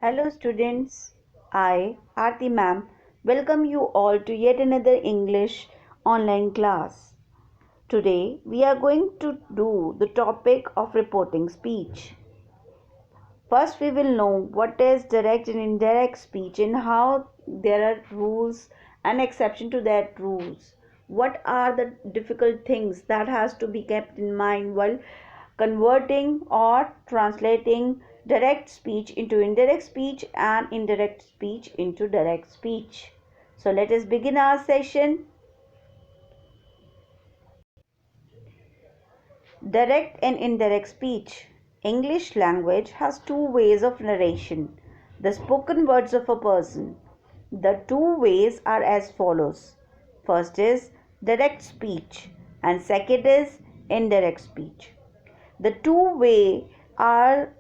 Hello students, I, Aarti ma'am, welcome you all to yet another English online class. Today we are going to do the topic of reporting speech. First we will know what is direct and indirect speech and how there are rules and exception to that rules. What are the difficult things that has to be kept in mind while converting or translating direct speech into indirect speech and indirect speech into direct speech. So let us begin our session. Direct and indirect speech. English language has two ways of narration, the spoken words of a person. The two ways are as follows. First is direct speech and second is indirect speech. The two way are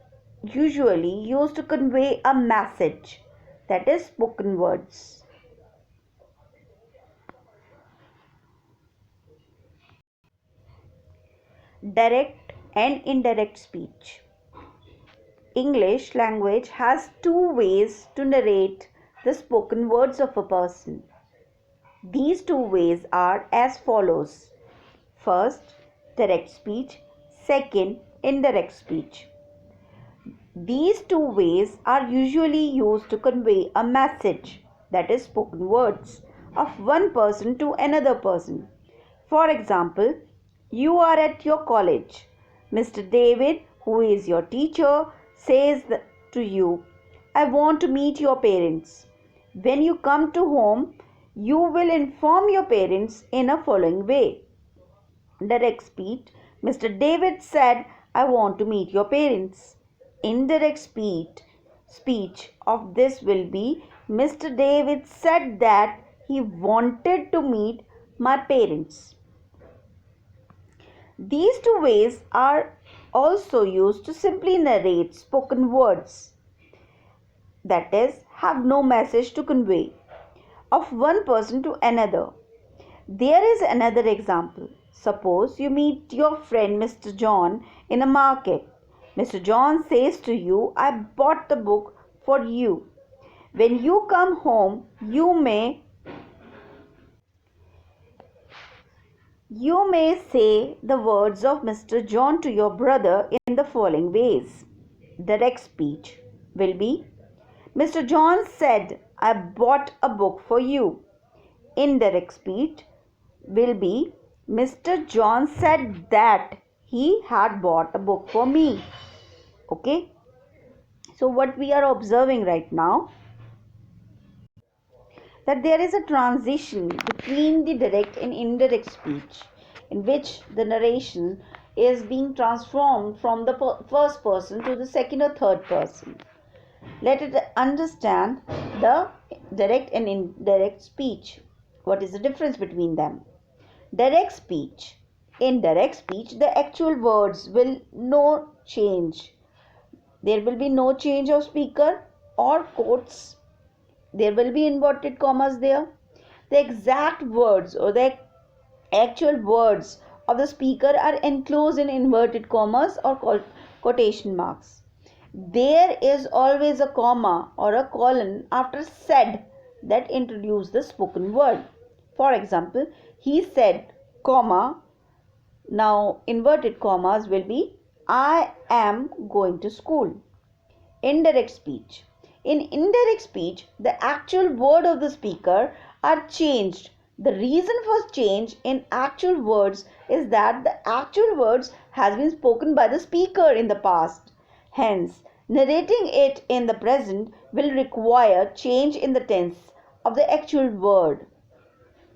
usually used to convey a message, that is spoken words. Direct and indirect speech. English language has two ways to narrate the spoken words of a person. These two ways are as follows. First, direct speech. Second, indirect speech. These two ways are usually used to convey a message, that is spoken words, of one person to another person. For example, you are at your college. Mr. David, who is your teacher, says to you, I want to meet your parents. When you come to home, you will inform your parents in a following way. Direct speech. Mr. David said, I want to meet your parents. Indirect speech of this will be, Mr. David said that he wanted to meet my parents. These two ways are also used to simply narrate spoken words, that is, have no message to convey, of one person to another. There is another example. Suppose you meet your friend Mr. John in a market. Mr. John says to you, I bought the book for you. When you come home, you may say the words of Mr. John to your brother in the following ways. Direct speech will be, Mr. John said, I bought a book for you. Indirect speech will be, Mr. John said that he had bought a book for me. Okay. So what we are observing right now, that there is a transition between the direct and indirect speech in which the narration is being transformed from the first person to the second or third person. Let it understand the direct and indirect speech. What is the difference between them? Direct speech. In direct speech, the actual words will no change. There will be no change of speaker or quotes. There will be inverted commas there. The exact words or the actual words of the speaker are enclosed in inverted commas or quotation marks. There is always a comma or a colon after said that introduce the spoken word. For example, he said, comma, now inverted commas will be, I am going to school. Indirect speech. In indirect speech, the actual word of the speaker are changed. The reason for change in actual words is that the actual words has been spoken by the speaker in the past. Hence, narrating it in the present will require change in the tense of the actual word.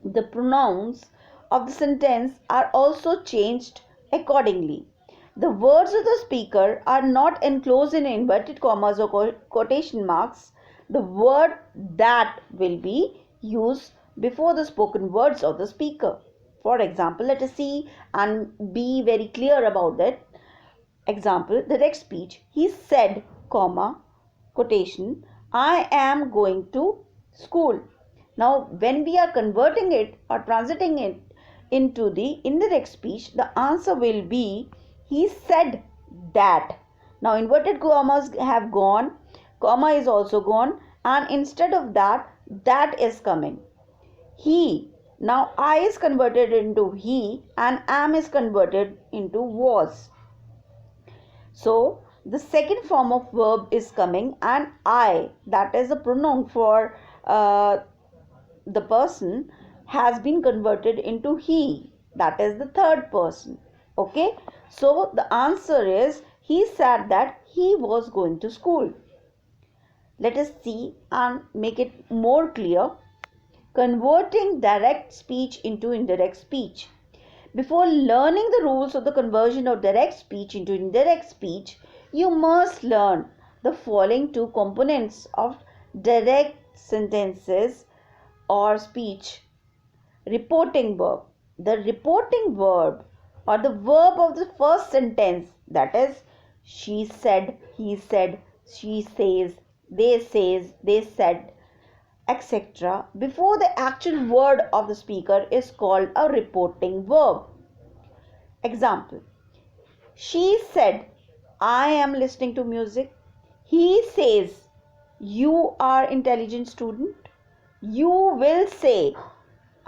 The pronouns of the sentence are also changed accordingly. The words of the speaker are not enclosed in inverted commas or quotation marks. The word that will be used before the spoken words of the speaker. For example, let us see and be very clear about that. Example, direct speech. He said, comma, quotation, I am going to school. Now, when we are converting it or translating it into the indirect speech, the answer will be, he said that. Now, inverted commas have gone. comma is also gone, and instead of that, that is coming. He. Now I is converted into he and am is converted into was. So the second form of verb is coming, and I, that is a pronoun for the person, has been converted into he, that is the third person. Okay, so the answer is he said that he was going to school. Let us see and make it more clear. Converting direct speech into indirect speech. Before learning the rules of the conversion of direct speech into indirect speech, you must learn the following two components of direct sentences or speech. Reporting verb. The reporting verb or the verb of the first sentence, that is, she said, he said, she says, they said, etc., before the actual word of the speaker is called a reporting verb. Example: she said, I am listening to music. He says, you are intelligent student. You will say,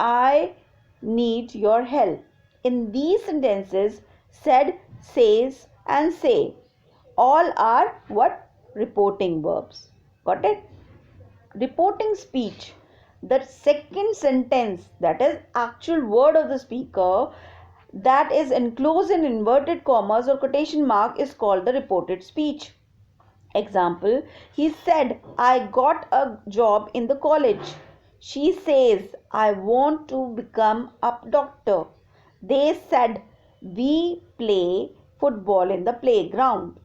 I need your help. In these sentences, said, says, and say all are what? Reporting verbs. Got it? Reporting speech. The second sentence, that is actual word of the speaker, that is enclosed in inverted commas or quotation mark, is called the reported speech. Example: he said, I got a job in the college. She says, I want to become a doctor. They said, we play football in the playground.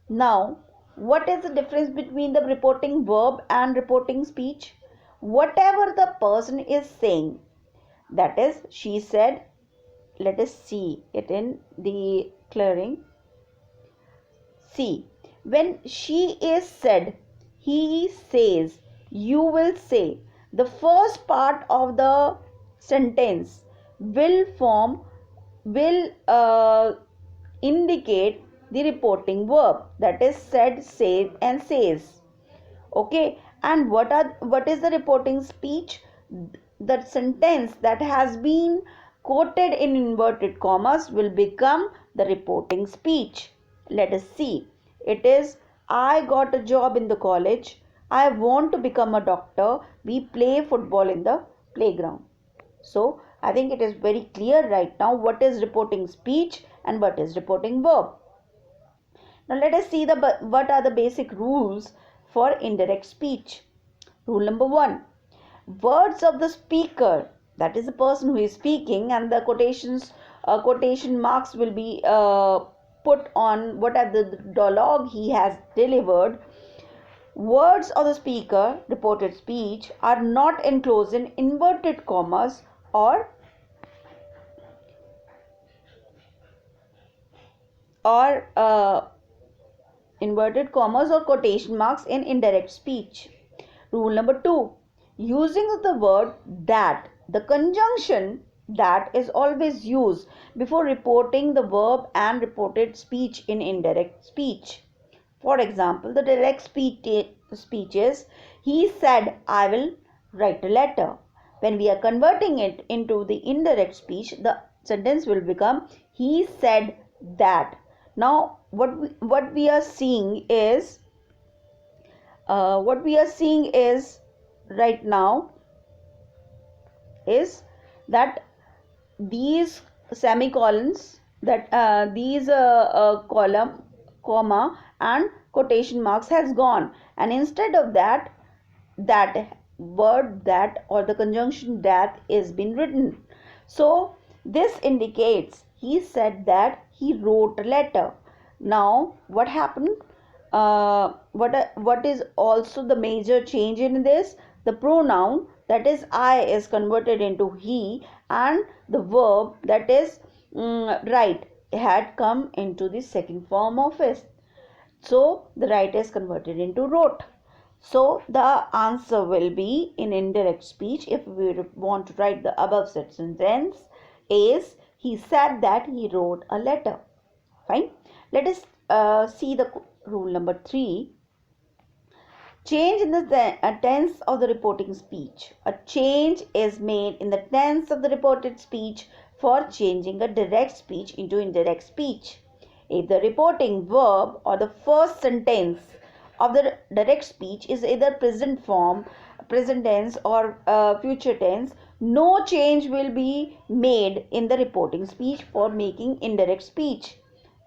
Now, what is the difference between the reporting verb and reporting speech? Whatever the person is saying, that is, she said, let us see it in the clearing. See, when she is said, he says, you will say, the first part of the sentence will indicate the reporting verb, that is said, said, and says. Okay, and what is the reporting speech? The sentence that has been quoted in inverted commas will become the reporting speech. Let us see. It is, I got a job in the college. I want to become a doctor. We play football in the playground. So I think it is very clear right now what is reporting speech and what is reporting verb. Now let us see what are the basic rules for indirect speech. Rule number 1. Words of the speaker, that is the person who is speaking, and the quotation marks will be put on whatever the dialogue he has delivered. Words of the speaker, reported speech, are not enclosed in inverted commas or inverted commas or quotation marks in indirect speech. Rule number 2. Using of the word that. The conjunction that is always used before reporting the verb and reported speech in indirect speech. For example, the direct speech is, he said, I will write a letter. When we are converting it into the indirect speech, the sentence will become, he said that. Now, what we are seeing is right now is that these semicolons, that these column, comma, and quotation marks has gone, and instead of that, that word that or the conjunction that is been written. So this indicates he said that he wrote a letter. Now what happened? What is also the major change in this? The pronoun, that is I, is converted into he, and the verb, that is write, had come into the second form of it. So the write is converted into wrote. So the answer will be in indirect speech, if we want to write the above sentence, is he said that he wrote a letter. Fine. Let us see the rule number 3. Change in the tense of the reporting speech. A change is made in the tense of the reported speech for changing a direct speech into indirect speech. If the reporting verb or the first sentence of the direct speech is either present form, present tense, or future tense, no change will be made in the reporting speech for making indirect speech.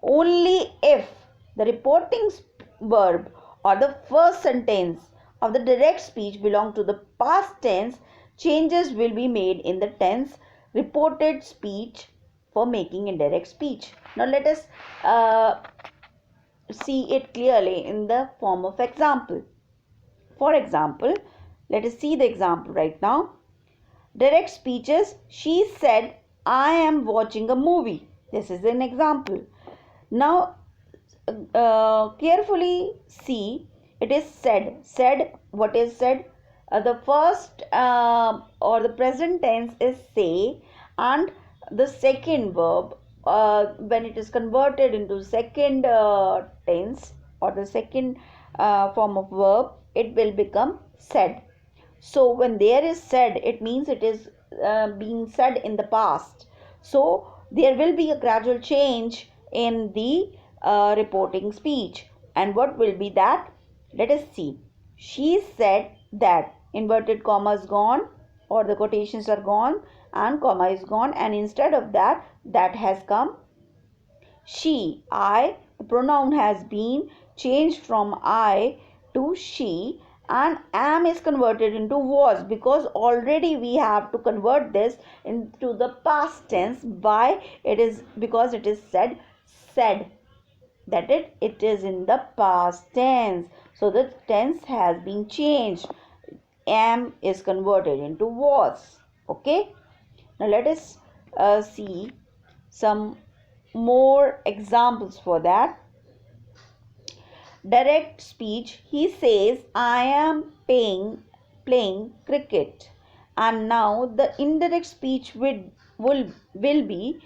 Only if the reporting verb or the first sentence of the direct speech belong to the past tense, changes will be made in the tense reported speech for making indirect speech. Now let us see it clearly in the form of example. For example, let us see the example right now. Direct speeches, she said, I am watching a movie. This is an example. Now carefully see, it is said. What is said? The first or the present tense is say, and the second verb, when it is converted into second tense or the second form of verb, it will become said. So when there is said, it means it is being said in the past. So there will be a gradual change in the reporting speech. And what will be that? Let us see. She said that, inverted comma is gone, or the quotations are gone, and comma is gone, and instead of that, that has come. She, I, the pronoun has been changed from I to she, and am is converted into was, because already we have to convert this into the past tense. Why? It is because it is said, that it is in the past tense. So the tense has been changed. Am is converted into was. Okay. Now let us see some more examples for that. Direct speech, he says, I am playing cricket. And now the indirect speech will be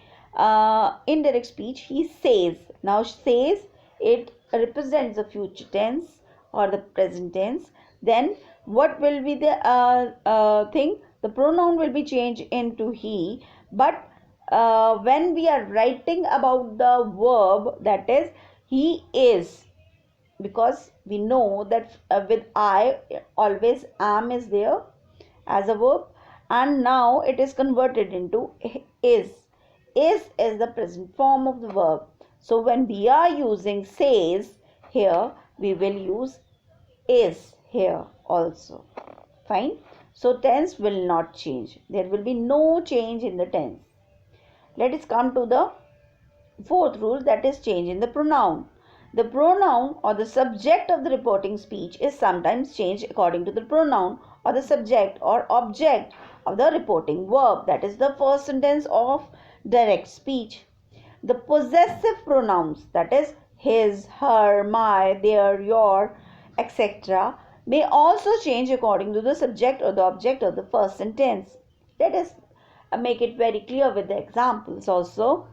indirect speech, he says. Now says, it represents the future tense or the present tense. Then what will be the thing? The pronoun will be changed into he, but when we are writing about the verb, that is he is, because we know that with I always am is there as a verb, and now it is converted into is. Is the present form of the verb. So when we are using says here, we will use is here also. Fine. So tense will not change. There will be no change in the tense. Let us come to the fourth rule, that is change in the pronoun. The pronoun or the subject of the reporting speech is sometimes changed according to the pronoun or the subject or object of the reporting verb. That is the first sentence of direct speech. The possessive pronouns, that is his, her, my, their, your, etc., may also change according to the subject or the object of the first sentence. Let us make it very clear with the examples also.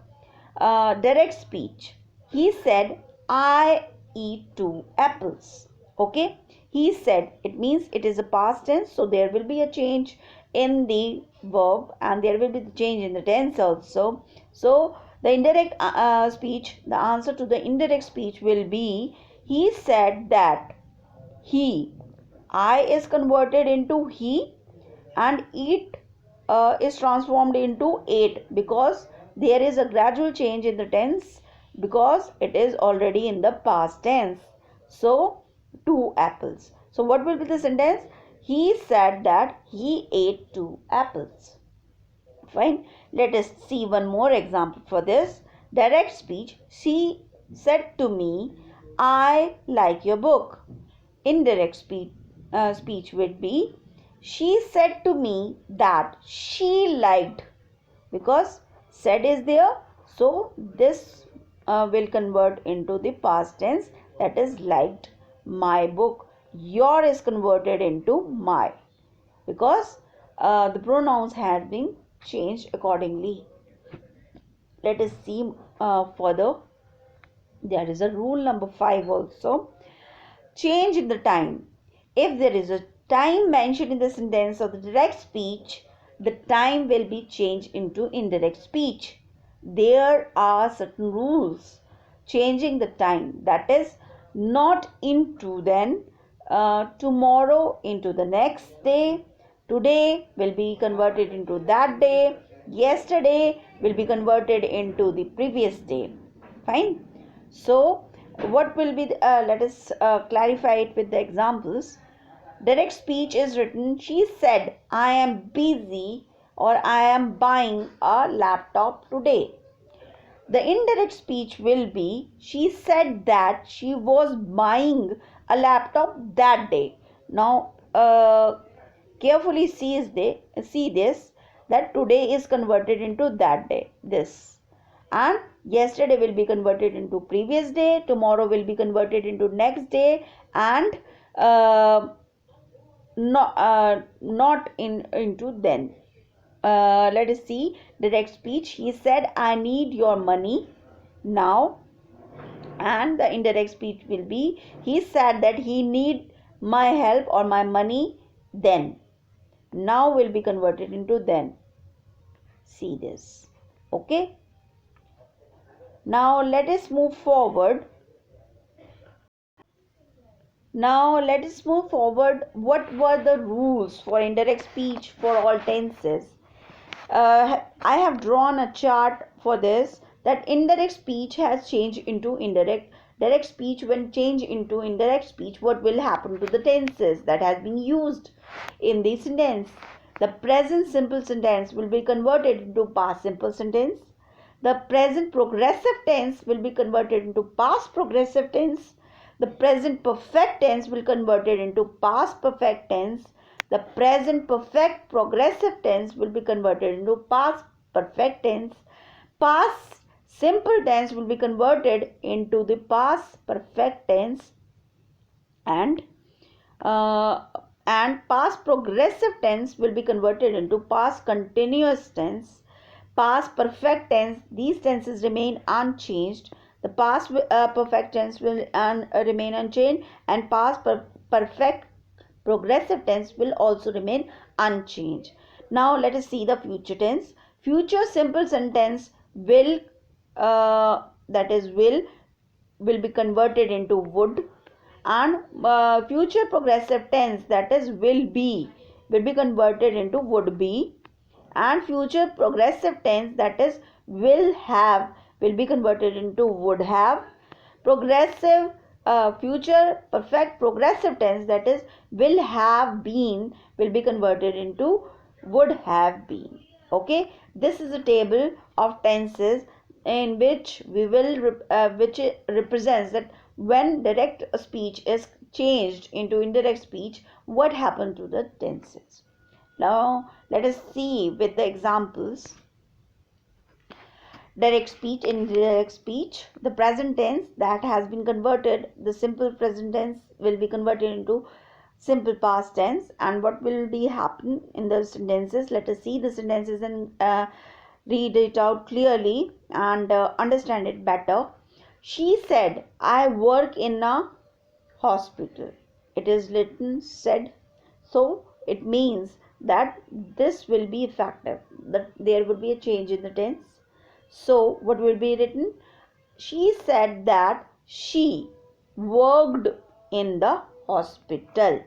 Direct speech. He said, I eat 2 apples. Okay. He said, it means it is a past tense. So there will be a change in the verb and there will be the change in the tense also. So the indirect speech, the answer to the indirect speech will be, he said that. He. I is converted into he, and eat is transformed into ate, because there is a gradual change in the tense because it is already in the past tense. So 2 apples. So what will be the sentence? He said that he ate 2 apples. Fine. Let us see one more example for this. Direct speech. She said to me, I like your book. Indirect speech would be, she said to me that she liked, because said is there. So this will convert into the past tense, that is liked my book. Your is converted into my, because the pronouns had been changed accordingly. Let us see further. There is a rule number 5 also. Change in the time. If there is a time mentioned in the sentence of the direct speech, the time will be changed into indirect speech. There are certain rules changing the time, that is, not into then, tomorrow into the next day, today will be converted into that day, yesterday will be converted into the previous day. Fine. So what will be let us clarify it with the examples. Direct speech is written, she said, I am busy or I am buying a laptop today. The indirect speech will be, she said that she was buying a laptop that day. Now, carefully see this, that today is converted into that day, this. And yesterday will be converted into previous day, tomorrow will be converted into next day, and not into then. Let us see direct speech. He said, I need your money now. And the indirect speech will be, he said that he need my help or my money then. Now will be converted into then. See this. Okay. Now let us move forward. What were the rules for indirect speech for all tenses? I have drawn a chart for this, that indirect speech has changed into direct speech. When changed into indirect speech, what will happen to the tenses that has been used in the sentence? The present simple sentence will be converted into past simple sentence. The present progressive tense will be converted into past progressive tense. The present perfect tense will be converted into past perfect tense. The present perfect progressive tense will be converted into past perfect tense. Past simple tense will be converted into the past perfect tense, and past progressive tense will be converted into past continuous tense. Past perfect tense, these tenses remain unchanged. The past perfect tense will remain unchanged, and past perfect progressive tense will also remain unchanged. Now let us see the future tense. Future simple sentence will, that is will be converted into would, and future progressive tense, that is will be converted into would be, and future progressive tense, that is will have, will be converted into would have. Progressive future perfect progressive tense, that is will have been, will be converted into would have been. Okay, this is a table of tenses in which we will which represents that when direct speech is changed into indirect speech, what happened to the tenses. Now let us see with the examples. Direct speech. In direct speech, the present tense that has been converted, the simple present tense will be converted into simple past tense. And what will be happen in the sentences? Let us see the sentences and read it out clearly and understand it better. She said, I work in a hospital. It is written said, so it means that this will be effective, that there will be a change in the tense. So what will be written? She said that she worked in the hospital.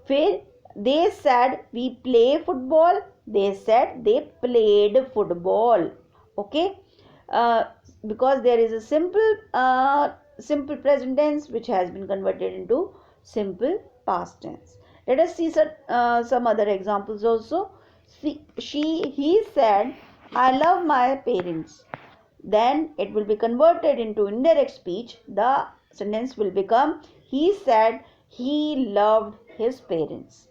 फिर they said we play football. They said they played football. Okay, because there is a simple present tense which has been converted into simple past tense. Let us see some other examples also. He said, I love my parents. Then it will be converted into indirect speech. The sentence will become, he said he loved his parents.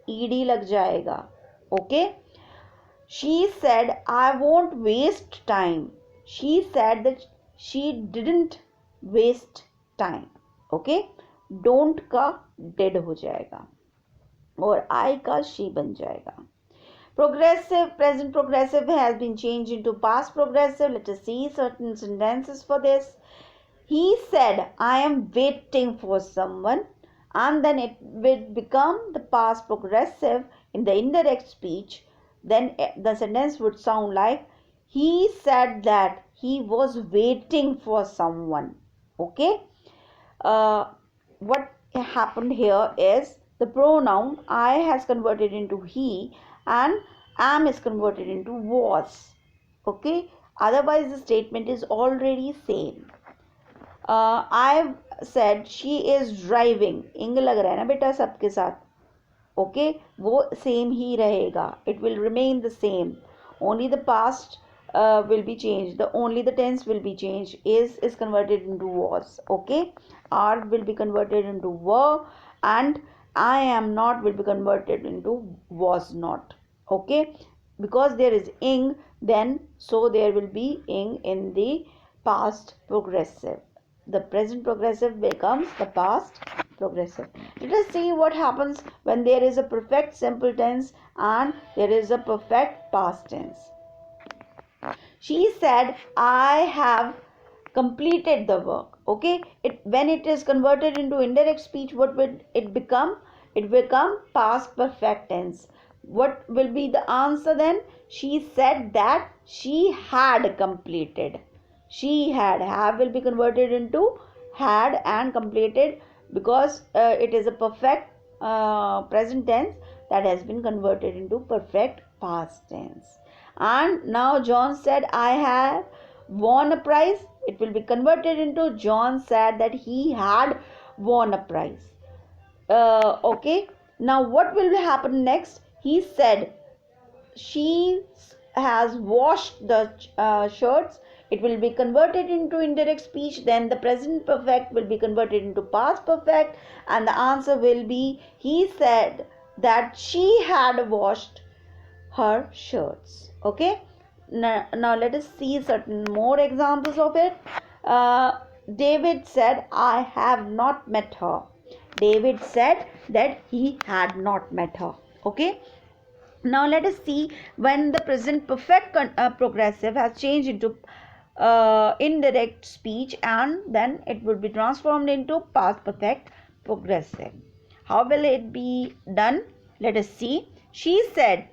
ed lag jayega. Okay. She said, I won't waste time. She said that she didn't waste time. Okay. Don't का did हो जाएगा और I का she बन जाएगा. Progressive, present progressive has been changed into past progressive. Let us see certain sentences for this. He said, I am waiting for someone. and then it will become the past progressive in the indirect speech, then the sentence would sound like he said that he was waiting for someone. Okay. uh, what happened here is the pronoun I has converted into he and am is converted into was. Okay, otherwise the statement is already same. I said she is driving, इंग लग रहा है ना बेटा सबके साथ. Okay, वो same ही रहेगा, it will remain the same, only the past will be changed, the only the tense will be changed. Is converted into was. Okay, are will be converted into were, and I am not will be converted into was not. Okay, because there is ing, then so there will be ing in the past progressive. The present progressive becomes the past progressive. Let us see what happens when there is a perfect simple tense and there is a perfect past tense. She said, I have completed the work. Okay, when it is converted into indirect speech, what will it become? It become past perfect tense. What will be the answer then? She said that she had completed. She had. Have will be converted into had and completed, because it is a perfect present tense that has been converted into perfect past tense. And now John said, I have won a prize. It will be converted into John said that he had won a prize. Okay, now what will happen next? He said she has washed the shirts. It will be converted into indirect speech, then the present perfect will be converted into past perfect, and the answer will be he said that she had washed her shirts. Okay, now let us see certain more examples of it. David said, I have not met her. David said that he had not met her. Okay, now let us see when the present perfect progressive has changed into indirect speech, and then it will be transformed into past perfect progressive. How will it be done? Let us see. She said,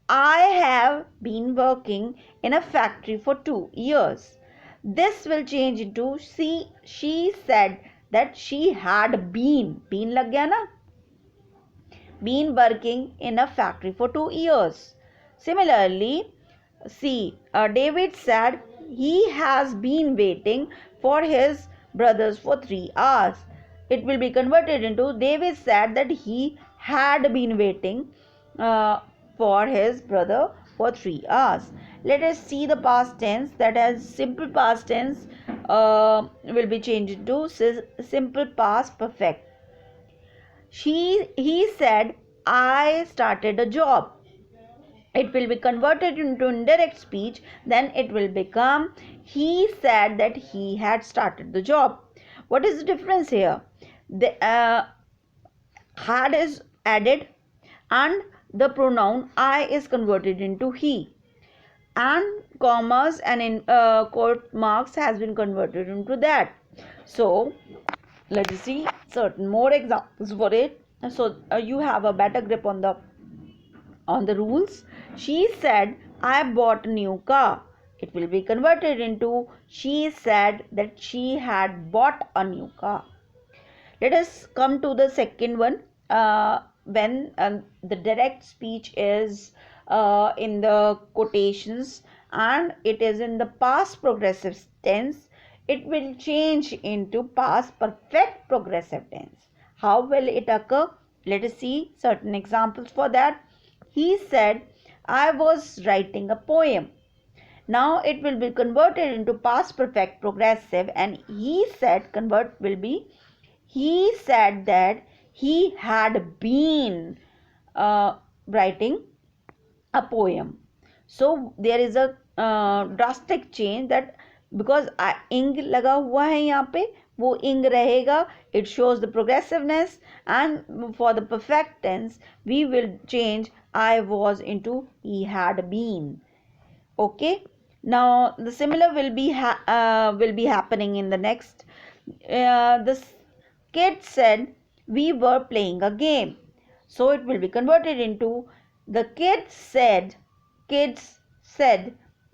I have been working in a factory for 2 years. This will change into she said that she had been lag gaya na, been working in a factory for 2 years. Similarly, see, David said he has been waiting for his brothers for 3 hours. It will be converted into David said that he had been waiting for his brother for 3 hours. Let us see the past tense, that has simple past tense will be changed to simple past perfect. He said, I started a job. It will be converted into indirect speech, then it will become he said that he had started the job. What is the difference here? The had is added and the pronoun I is converted into he, and commas and in quote marks has been converted into that. So let us see certain more examples for it, so you have a better grip on the rules. She said, I bought a new car. It will be converted into she said that she had bought a new car. Let us come to the second one. When the direct speech is in the quotations and it is in the past progressive tense, it will change into past perfect progressive tense. How will it occur? Let us see certain examples for that. He said, I was writing a poem. Now it will be converted into past perfect progressive, and he said convert will be he said that he had been writing a poem. So there is a drastic change, that because ing लगा हुआ है यहाँ पे, वो ing रहेगा. It shows the progressiveness, and for the perfect tense we will change I was into he had been. Okay, now the similar will be happening in the next. This kid said we were playing a game. So it will be converted into the kids said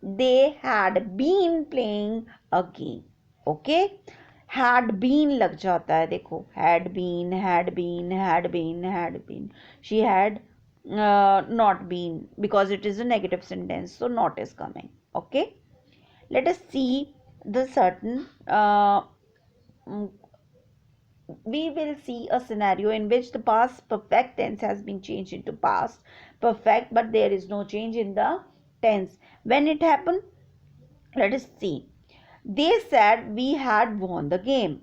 they had been playing a game. Okay, had been लग जाता है, देखो had been. She had not been, because it is a negative sentence, so not is coming. Okay, let us see the certain we will see a scenario in which the past perfect tense has been changed into past perfect, but there is no change in the tense. When it happened, let us see. They said we had won the game.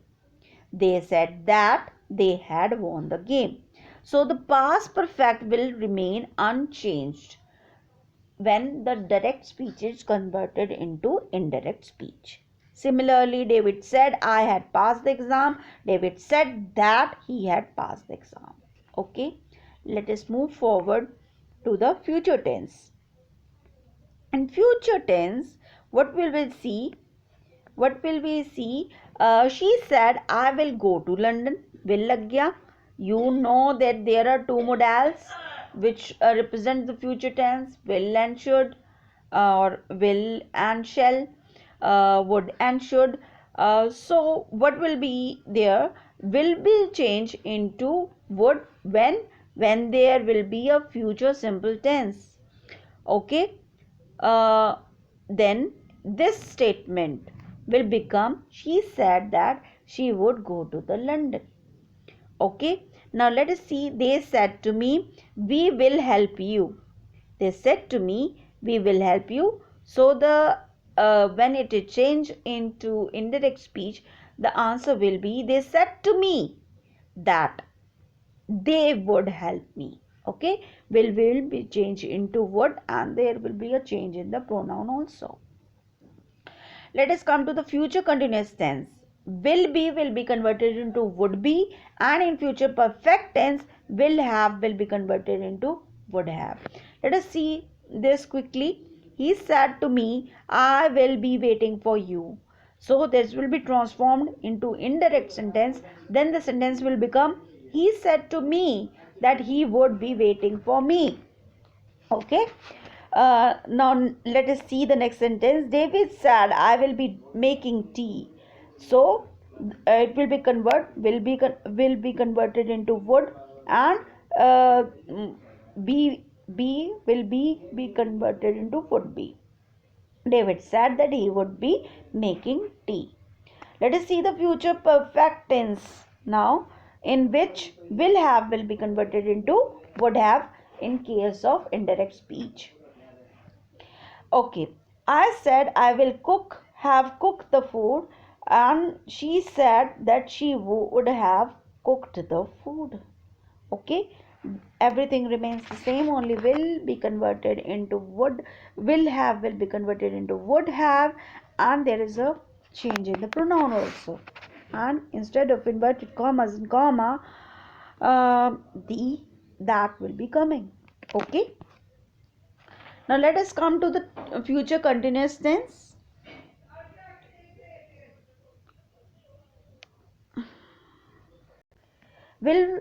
They said that they had won the game. So the past perfect will remain unchanged when the direct speech is converted into indirect speech. Similarly, David said, I had passed the exam. David said that he had passed the exam. Okay, let us move forward to the future tense. In future tense, what will we see? What will we see? She said, I will go to London. Will lag gaya. You know that there are two modals which represent the future tense, will and should, or will and shall, would and should. So what will be there? Will be changed into would when there will be a future simple tense. Okay, uh, then this statement will become, she said that she would go to the London. Okay, now let us see. They said to me, we will help you. They said to me, we will help you. So the when it is changed into indirect speech, the answer will be, they said to me that they would help me. Okay, will be changed into would, and there will be a change in the pronoun also. Let us come to the future continuous tense. Will be converted into would be, and in future perfect tense, will be converted into would have. Let us see this quickly. He said to me, I will be waiting for you. So this will be transformed into indirect sentence. Then the sentence will become, he said to me that he would be waiting for me. Okay, now let us see the next sentence. David said, I will be making tea. So it will be will be converted into would, and uh, be will be converted into would be. David said that he would be making tea. Let us see the future perfect tense now, in which will be converted into would have in case of indirect speech. Okay, I said I will have cooked the food, and she said that she would have cooked the food. Okay, everything remains the same, only will be converted into will be converted into would have, and there is a change in the pronoun also, and instead of inverted commas and comma, the that will be coming. Okay, now let us come to the future continuous tense. Will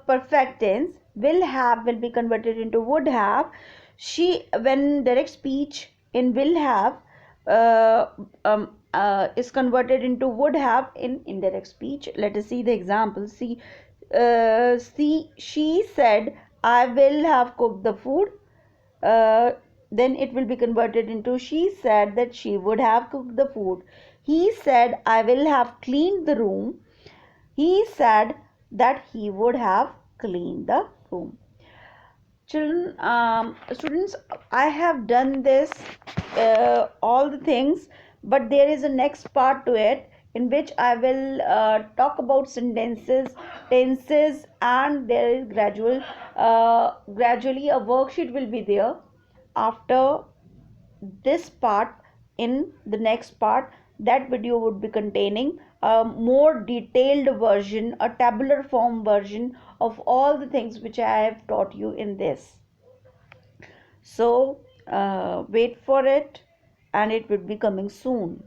perfect tense, will be converted into would have. She, when direct speech in will have is converted into would have in indirect speech. Let us see the example. See, she said I will have cooked the food. Then it will be converted into, she said that she would have cooked the food. He said I will have cleaned the room. He said that he would have cleaned the room. Children, students, I have done this, all the things, but there is a next part to it in which I will talk about sentences, tenses, and there is gradually a worksheet will be there after this part. In the next part, that video would be containing a more detailed version, a tabular form version of all the things which I have taught you in this. So wait for it, and it will be coming soon.